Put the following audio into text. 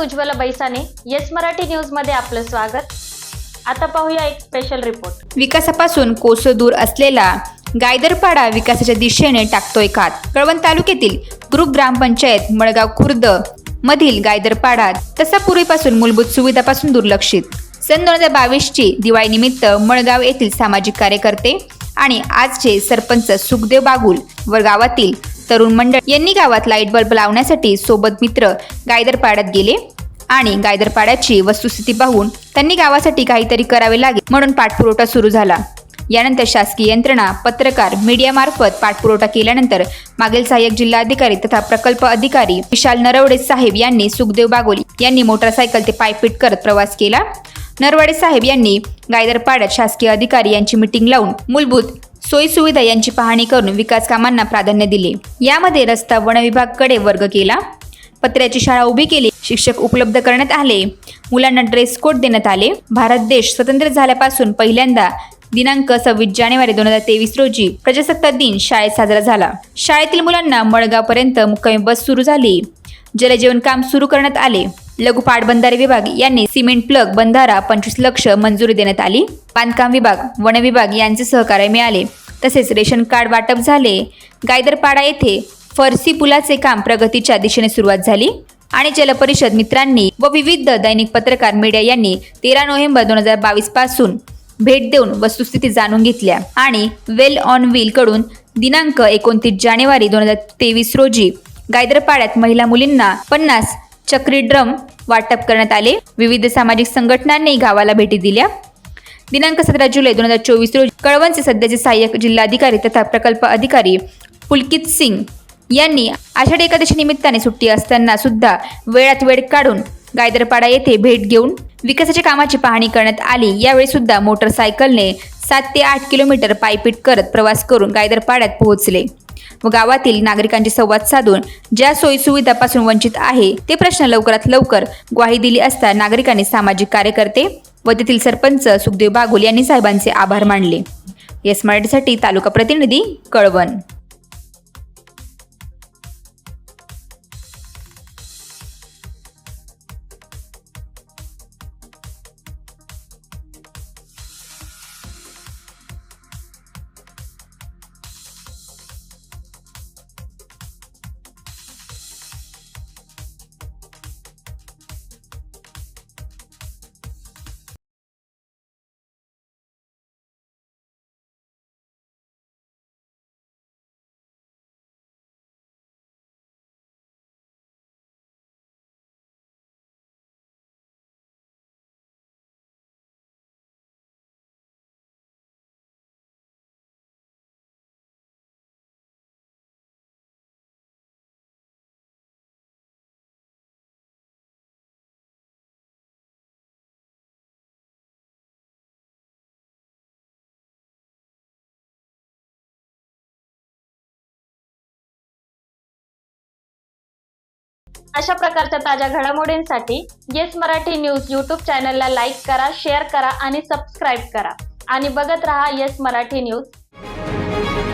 Ujjwala बैसाने yes Marathi news मध्ये आपलं स्वागत। आता पाहूया एक स्पेशल रिपोर्ट। विकासापासून कोसो दूर असलेला गायदरपाडा विकासाच्या दिशेने टाकतोय खात। कळवण तालुक्यातील ग्रुप ग्रामपंचायत मळगाव खुर्द मधील गायदरपाडा तसा पूर्वीपासून मूलभूत सुविधापासून दुर्लक्षित। सन 2022 ची दिवाळी निमित्त मळगाव येथील सामाजिक कार्यकर्ते आणि आजचे सरपंच सुखदेव बागुल व गावातील तरुण मंडळ यांनी गावात लाईट बल्ब लावण्यासाठी सोबत मित्र गायदरपाड्यात गेले आणि गायदरपाड्याची वस्तुस्थिती पाहून त्यांनी गावासाठी काहीतरी करावे लागेल म्हणून पाठपुरावा सुरू झाला। यानंतर शासकीय यंत्रणा, पत्रकार, मीडियामार्फत पाठपुरावा केल्यानंतर मागील सहाय्यक जिल्हाधिकारी तथा प्रकल्प अधिकारी विशाल नरवडे साहेब यांनी सुखदेव बागुल यांनी मोटरसायकल ते पायपीट करत प्रवास केला। नरवडे साहेब यांनी गायदरपाड्यात शासकीय अधिकारी यांची मीटिंग लावून मूलभूत सोयी सुविधा यांची पाहणी करून विकास कामांना प्राधान्य दिले। यामध्ये रस्ता वन विभागाकडे वर्ग केला, पत्र्याची शाळा उभी केली, शिक्षक उपलब्ध करण्यात आले, मुलांना ड्रेस कोड देण्यात आले। भारत देश स्वतंत्र झाल्यापासून पहिल्यांदा दिनांक 26 जानेवारी 2023 रोजी प्रजासत्ताक दिन शाळेत साजरा झाला। शाळेतील मुलांना मळगावपर्यंत मुक्कामी बस सुरू झाली। जलजीवन काम सुरू करण्यात आले। लघु पाटबंधारे विभाग यांनी सिमेंट प्लग बंधारा 25 लाख मंजुरी देण्यात आली। बांधकाम विभाग, वन विभाग यांचे सहकार्य मिळाले। तसेच रेशन कार्ड वाटप झाले। गायदरपाडा येथे फरसी पुलाचे काम प्रगतीच्या दिशेने सुरुवात झाली आणि जलपरिषद मित्रांनी व विविध दैनिक पत्रकार मीडिया यांनी 13 नोव्हेंबर 2022 पासून भेट देऊन वस्तुस्थिती जाणून घेतल्या आणि वेल ऑन व्हील कडून दिनांक 29 जानेवारी 2023 रोजी गायदरपाड्यात महिला मुलींना 50 चक्री ड्रम वाटप करण्यात आले। विविध सामाजिक संघटनांनी गावाला भेटी दिल्या। दिनांक 17 जुलै 2024 रोजी कळवणचे सध्याचे सहाय्यक जिल्हाधिकारी तथा प्रकल्प अधिकारी पुलकित सिंग यांनी आषाढी एकादशी निमित्ताने सुट्टी असताना सुद्धा वेळात वेळ काढून गायदरपाडा येथे भेट घेऊन विकासाच्या कामाची पाहणी करण्यात आली। यावेळी सुद्धा मोटरसायकलने 7 ते 8 किलोमीटर पायपीट करत प्रवास करून गायदरपाड्यात पोहोचले व गावातील नागरिकांशी संवाद साधून ज्या सोयी सुविधापासून वंचित आहे ते प्रश्न लवकरात लवकर ग्वाही दिली असता नागरिकांनी सामाजिक कार्यकर्ते व तेथील सरपंच सुखदेव बागुल यांनी साहेबांचे आभार मानले। येस मराठीसाठी तालुका प्रतिनिधी कळवण। अशा प्रकारच्या ताज्या घडामोडींसाठी येस मराठी न्यूज यूट्यूब चॅनलला लाईक करा, शेअर करा आणि सबस्क्राईब करा आणि बघत रहा येस मराठी न्यूज।